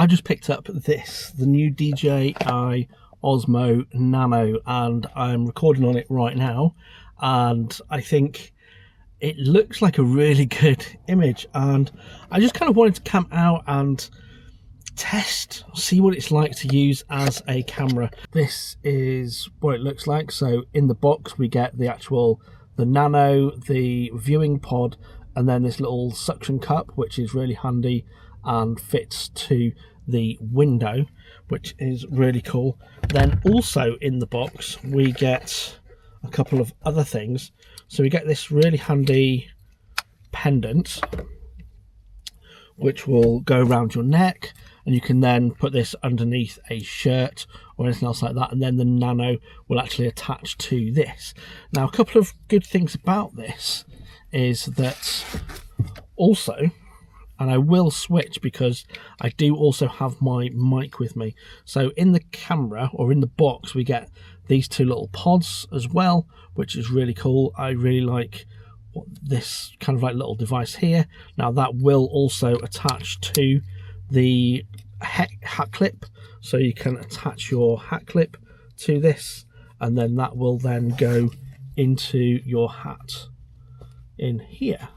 I just picked up the new DJI Osmo Nano, and I'm recording on it right now, and I think it looks like a really good image, and I just kind of wanted to come out and test, see what it's like to use as a camera. This is what it looks like. So in the box we get the Nano, the viewing pod, and then this little suction cup, which is really handy and fits to the window, which is really cool. Then also in the box we get a couple of other things. So we get this really handy pendant, which will go around your neck, and you can then put this underneath a shirt or anything else like that, and then the Nano will actually attach to this. Now, a couple of good things about this is that also, and I will switch because I do also have my mic with me. So in the camera, or in the box, we get these two little pods as well, which is really cool. I really like this kind of like little device here. Now that will also attach to the hat clip, so you can attach your hat clip to this, and then that will then go into your hat in here.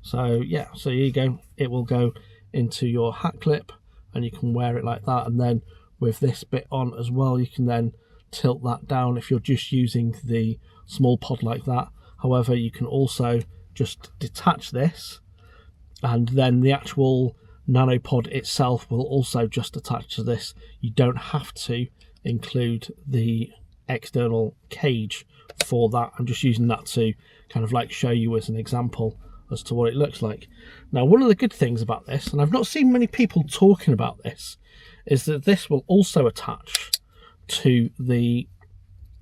So yeah, so here you go, it will go into your hat clip and you can wear it like that. And then with this bit on as well, you can then tilt that down if you're just using the small pod like that. However, you can also just detach this, and then the actual Nano pod itself will also just attach to this. You don't have to include the external cage for that. I'm just using that to kind of like show you as an example as to what it looks like. Now, one of the good things about this, and I've not seen many people talking about this, is that this will also attach to the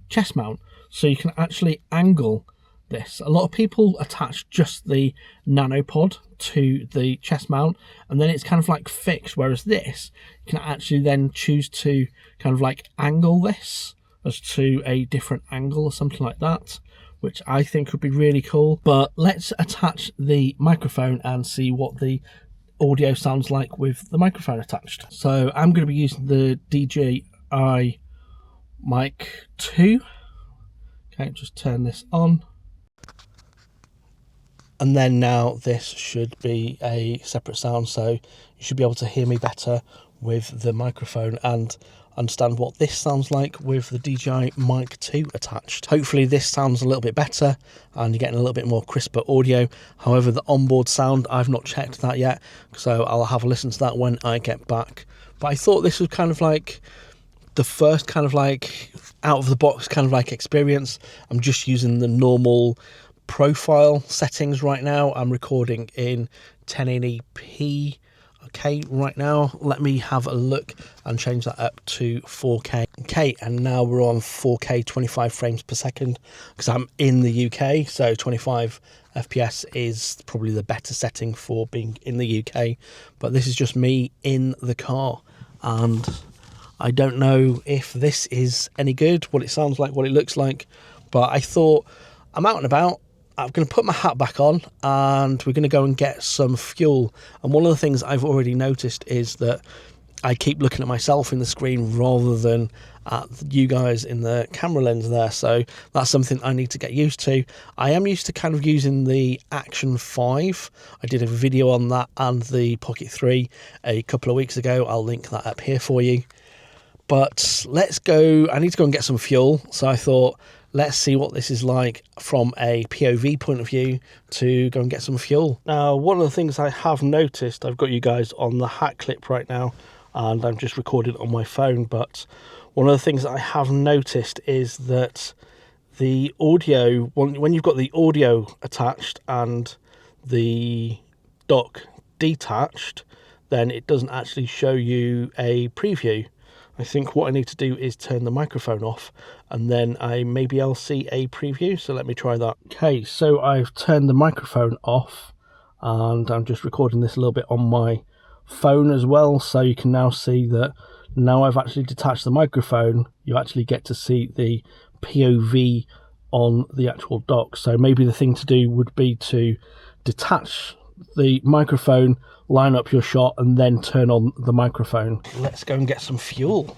chest mount, so you can actually angle this. A lot of people attach just the Nano pod to the chest mount, and then it's kind of like fixed, whereas this, you can actually then choose to kind of like angle this as to a different angle or something like that, which I think would be really cool. But let's attach the microphone and see what the audio sounds like with the microphone attached. So I'm going to be using the DJI Mic 2. Okay, just turn this on. And then now this should be a separate sound, so you should be able to hear me better with the microphone and understand what this sounds like with the DJI Mic 2 attached. Hopefully this sounds a little bit better and you're getting a little bit more crisper audio. However, the onboard sound, I've not checked that yet, so I'll have a listen to that when I get back. But I thought this was kind of like the first kind of like out of the box kind of like experience. I'm just using the normal profile settings right now. I'm recording in 1080p. Okay, right now let me have a look and change that up to 4K. Okay, and now we're on 4K 25 frames per second because I'm in the UK, so 25 FPS is probably the better setting for being in the UK. But this is just me in the car, and I don't know if this is any good, what it sounds like, what it looks like, but I thought I'm out and about. I'm going to put my hat back on and we're going to go and get some fuel. And one of the things I've already noticed is that I keep looking at myself in the screen rather than at you guys in the camera lens there. So that's something I need to get used to. I am used to kind of using the Action 5. I did a video on that and the Pocket 3 a couple of weeks ago. I'll link that up here for you. But let's go. I need to go and get some fuel. So I thought, let's see what this is like from a POV point of view to go and get some fuel. Now, one of the things I have noticed, I've got you guys on the hat clip right now, and I'm just recording on my phone, but one of the things I have noticed is that the audio, when you've got the audio attached and the dock detached, then it doesn't actually show you a preview. I think what I need to do is turn the microphone off, and then maybe I'll see a preview. So let me try that. Okay, so I've turned the microphone off and I'm just recording this a little bit on my phone as well. So you can now see that now I've actually detached the microphone, you actually get to see the POV on the actual dock. So maybe the thing to do would be to detach the microphone, line up your shot, and then turn on the microphone. Let's go and get some fuel.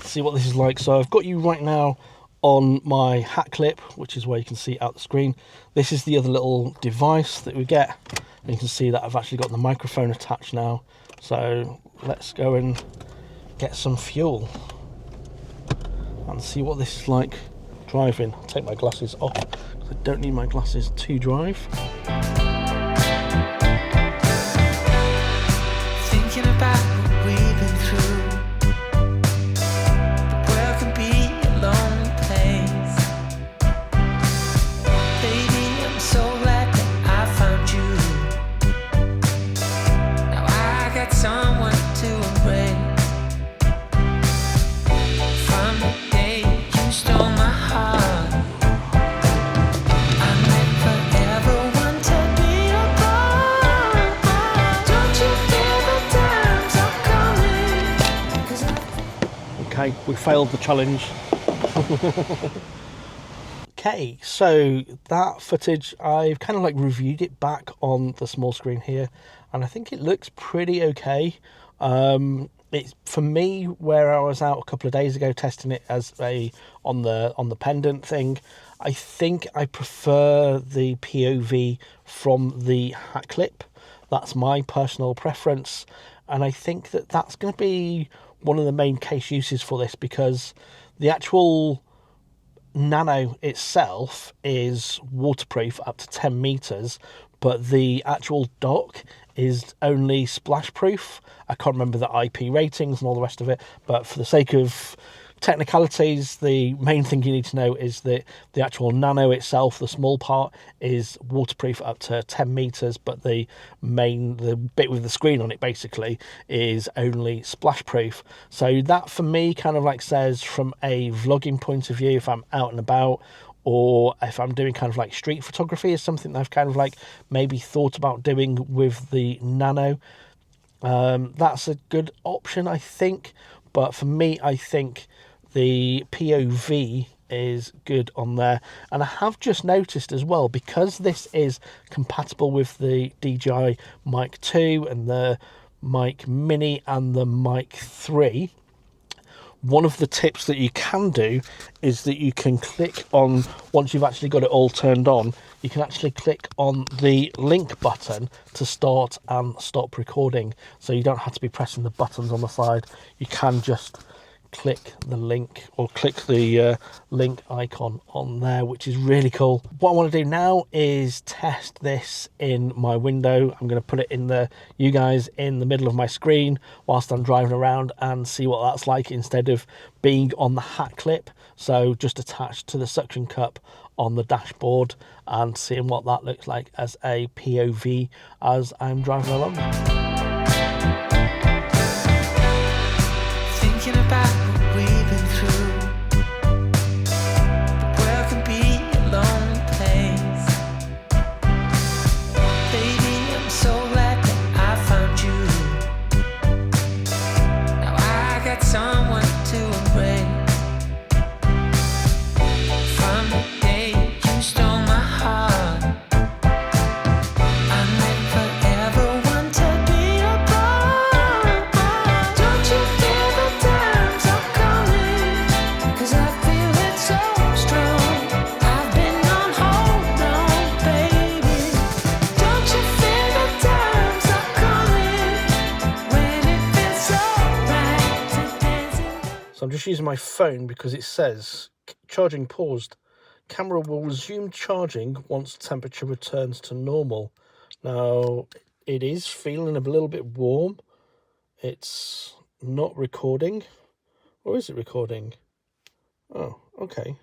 See what this is like. So I've got you right now on my hat clip, which is where you can see out the screen. This is the other little device that we get, and you can see that I've actually got the microphone attached now. So let's go and get some fuel and see what this is like driving. I'll take my glasses off because I don't need my glasses to drive. Thinking about what we've been through. The world can be a lonely place. Baby, I'm so glad that I found you. Now I got someone to embrace. From the day you stole my heart, I never ever wanted to be apart. Don't you feel the times are coming? 'Cause Okay, we failed the challenge. Okay, so that footage, I've kind of like reviewed it back on the small screen here, and I think it looks pretty okay. It's, for me, where I was out a couple of days ago testing it as on the Pendant thing, I think I prefer the POV from the hat clip. That's my personal preference, and I think that that's going to be one of the main case uses for this, because the actual Nano itself is waterproof up to 10 meters, but the actual dock is only splashproof. I can't remember the IP ratings and all the rest of it, but for the sake of technicalities, the main thing you need to know is that the actual Nano itself, the small part, is waterproof up to 10 meters, but the bit with the screen on it basically is only splashproof. So that for me kind of like says, from a vlogging point of view, if I'm out and about, or if I'm doing kind of like street photography, is something that I've kind of like maybe thought about doing with the Nano. That's a good option, I think, but for me, I think the POV is good on there. And I have just noticed as well, because this is compatible with the DJI Mic 2 and the Mic Mini and the Mic 3, one of the tips that you can do is that you can click on, once you've actually got it all turned on, you can actually click on the link button to start and stop recording. So you don't have to be pressing the buttons on the side. You can just click the link, or click the link icon on there, which is really cool. What I want to do now is test this in my window. I'm going to put it in you guys in the middle of my screen whilst I'm driving around, and see what that's like instead of being on the hat clip. So just attached to the suction cup on the dashboard, and seeing what that looks like as a POV as I'm driving along. thinking about what we've been through. The world can be a lonely place. Baby, I'm so glad that I found you. Now I got someone to embrace. From the day you stole my heart, I never ever wanted to be apart. Don't you feel the times are coming? 'Cause I feel it so strong. I've been on hold on, baby. Don't you feel the times are coming? When it feels so right to dance in. So I'm just using my phone because it says charging paused. Camera will resume charging once temperature returns to normal. Now, it is feeling a little bit warm. It's not recording. Or is it recording? Oh, okay.